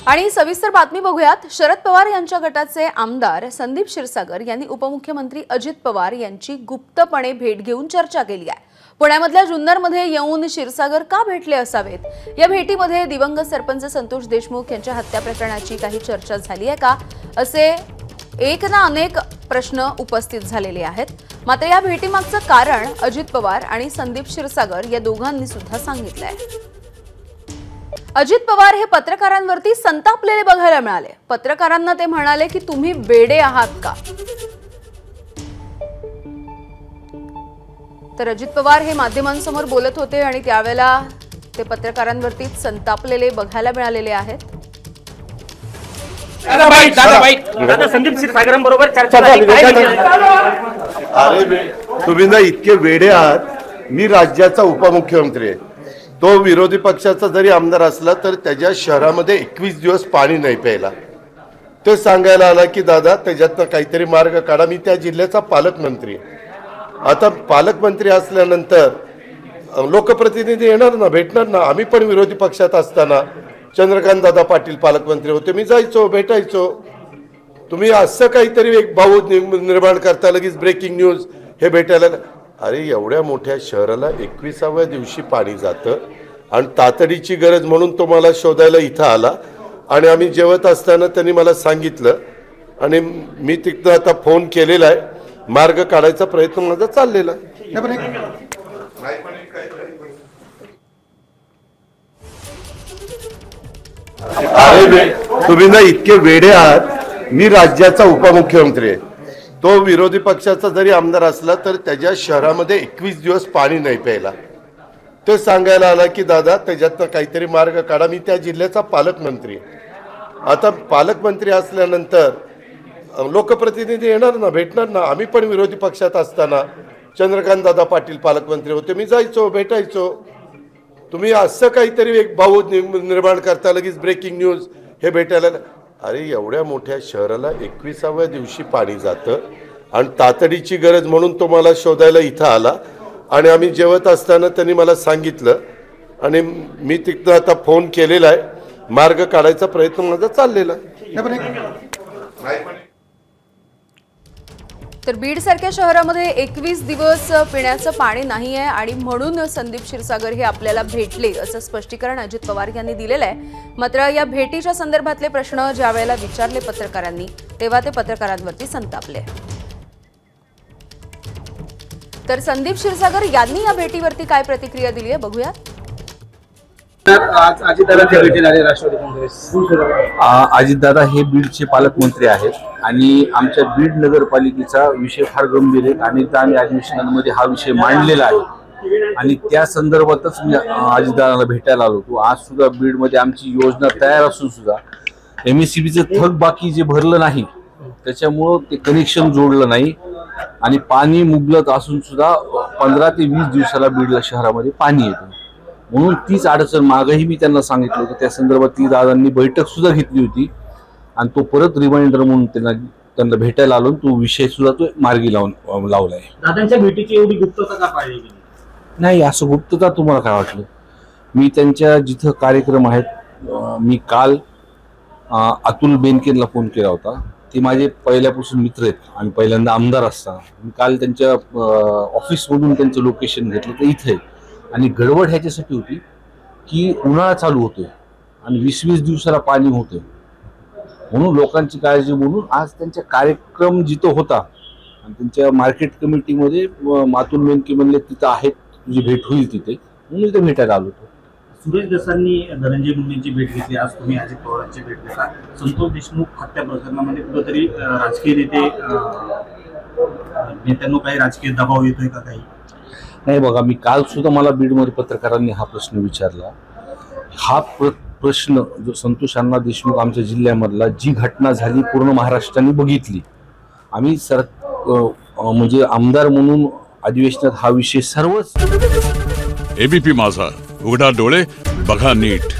आणि सविस्तर बातमी बघूयात। शरद पवार यांच्या गटाचे आमदार संदीप क्षीरसागर यांनी उपमुख्यमंत्री अजित पवार यांची गुप्तपणे भेट घेऊन चर्चा केली आहे। पुण्यामधल्या जुन्नरमध्ये येऊन क्षीरसागर का भेटले असावेत? या भेटीमध्ये दिवंगत सरपंच संतोष देशमुख यांच्या हत्या प्रकरणाची काही चर्चा झाली आहे का, असे एक ना अनेक प्रश्न उपस्थित झालेले आहेत। मात्र या भेटीमागचं कारण अजित पवार आणि संदीप क्षीरसागर या दोघांनी सुद्धा सांगितलंय। अजित पवार हे पत्रकारांवरती संतापलेले बघायला मिळाले। पत्रकारांना ते म्हणाले की तुम्ही बेडे आहात का? तर अजित पवार हे माध्यमांसमोर बोलत होते आणि त्यावेळेला ते पत्रकारांवरती संतापलेले बघायला मिळालेले आहेत। दादा संदीप क्षीरसागरांबरोबर चर्चा झाली। अरे तुम्ही ना इतके वेडे आहात। मी राज्याचा उपमुख्यमंत्री आहे। तो विरोधी पक्षाचा जरी आमदार असला तर त्याच्या शहरामध्ये 21 दिवस पाणी नाही प्यायला। तो सांगायला आला की दादा त्याच्यातनं काहीतरी मार्ग काढा। मी त्या जिल्ह्याचा पालकमंत्री आहे। आता पालकमंत्री असल्यानंतर लोकप्रतिनिधी येणार ना, भेटणार ना। आम्ही पण विरोधी पक्षात असताना चंद्रकांत दादा पाटील पालकमंत्री होते, मी जायचो, भेटायचो। तुम्ही असं काहीतरी एक भाऊ निर्माण करता, लगेच ब्रेकिंग न्यूज हे भेटायला। अरे एवढ्या मोठ्या शहराला 21व्या दिवशी पाणी जातं आणि तातडीची गरज म्हणून तो मला शोधायला इथं आला आणि आम्ही जेवत असताना त्यांनी मला सांगितलं आणि मी तिथं आता फोन केलेला आहे। मार्ग काढायचा प्रयत्न माझा चाललेला आहे। अरे तुम्ही ना इतके वेडे आहात। मी राज्याचा उपमुख्यमंत्री आहे। तो विरोधी पक्षाचा जरी आमदार असला तर त्याच्या शहरामध्ये 21 दिवस पाणी नाही प्यायला। तो सांगायला आला की दादा त्याच्यातनं काहीतरी मार्ग काढा। मी त्या जिल्ह्याचा पालकमंत्री आहे। आता पालकमंत्री असल्यानंतर लोकप्रतिनिधी येणार ना, भेटणार ना। आम्ही पण विरोधी पक्षात असताना चंद्रकांत दादा पाटील पालकमंत्री होते, मी जायचो, भेटायचो। तुम्ही असं काहीतरी एक भाऊ निर्माण करता, लगेच ब्रेकिंग न्यूज हे भेटायला। अरे एवढ्या मोठ्या शहराला 21व्या दिवशी पाणी जातं आणि तातडीची गरज म्हणून तो मला शोधायला इथं आला आणि आम्ही जेवत असताना त्यांनी मला सांगितलं आणि मी तिथं आता फोन केलेला आहे। मार्ग काढायचा प्रयत्न माझा चाललेला आहे। तर बीड सारख्या शहरामध्ये 21 दिवस पिण्याचं पाणी नाही आहे आणि म्हणून संदीप क्षीरसागर हे आपल्याला भेटले असं स्पष्टीकरण अजित पवार यांनी दिलेलं आहे। मात्र या भेटीच्या संदर्भातले प्रश्न ज्या वेळेला विचारले पत्रकारांनी तेव्हा ते पत्रकारांवरती संतापले। तर संदीप क्षीरसागर यांनी या भेटीवरती काय प्रतिक्रिया दिली आहे बघूया। आज अजितदादांच्या भेटीला आले राष्ट्रवादी काँग्रेस। अजितदादा हे बीडचे पालकमंत्री आहेत आणि आमच्या बीड नगरपालिकेचा विषय फार गंभीर आहे। अनेकदा आम्ही अधिवेशनांमध्ये हा विषय मांडलेला आहे आणि त्या संदर्भातच मी अजितदादांना भेटायला आलो होतो। आज सुद्धा बीडमध्ये आमची योजना तयार असून सुद्धा MSCBचं थकबाकी जे भरलं नाही त्याच्यामुळं ते कनेक्शन जोडलं नाही आणि पाणी मुबलक असून सुद्धा 15 ते 20 दिवसाला बीडला शहरामध्ये पाणी येतं। म्हणून तीच अडचण मागही मी त्यांना सांगितलं होतं। त्या संदर्भात ती दादांनी बैठक सुद्धा घेतली होती आणि तो परत रिमाइंडर म्हणून त्यांना भेटायला आलो। तो विषय सुद्धा तो मार्गी लावलाय। दादांच्या भेटीची एवढी गुप्तता का पाळली गेली? नाही, असं गुप्तता तुम्हाला काय वाटलं? मी त्यांच्या जिथं कार्यक्रम आहेत, मी काल अतुल बेनकेला फोन केला होता। ते माझे पहिल्यापासून मित्र आहेत आणि पहिल्यांदा आमदार असताना मी काल त्यांच्या ऑफिसमधून त्यांचं लोकेशन घेतलं तर इथे आणि गडबड ह्याच्यासाठी होती की उन्हाळा चालू होतोय आणि 20-20 दिवसाला पाणी होतंय म्हणून लोकांची काळजी म्हणून आज त्यांचा कार्यक्रम जिथं होता आणि त्यांच्या मार्केट कमिटीमध्ये अतुल बेनके म्हणले तिथं आहेत, तुझी भेट होईल तिथे, म्हणून ते भेटायला आलो होतो। सुरेश दसांनी धनंजय मुंडेंची भेट घेतली, आज तुम्ही अजित पवारांची भेट घेतला। संतोष देशमुख हत्या प्रकरणामध्ये कुठेतरी राजकीय नेत्यांना काही राजकीय दबाव येतोय का? काही नाही बघा, मी काल सुद्धा मला बीडमध्ये पत्रकारांनी हा प्रश्न विचारला। हा प्रश्न जो संतोष अण्णा देशमुख आमच्या जिल्ह्यामधला जी घटना झाली पूर्ण महाराष्ट्राने बघितली। आम्ही म्हणजे आमदार म्हणून अधिवेशनात हा विषय सर्वच ABP माझा, उघडा डोळे बघा नीट।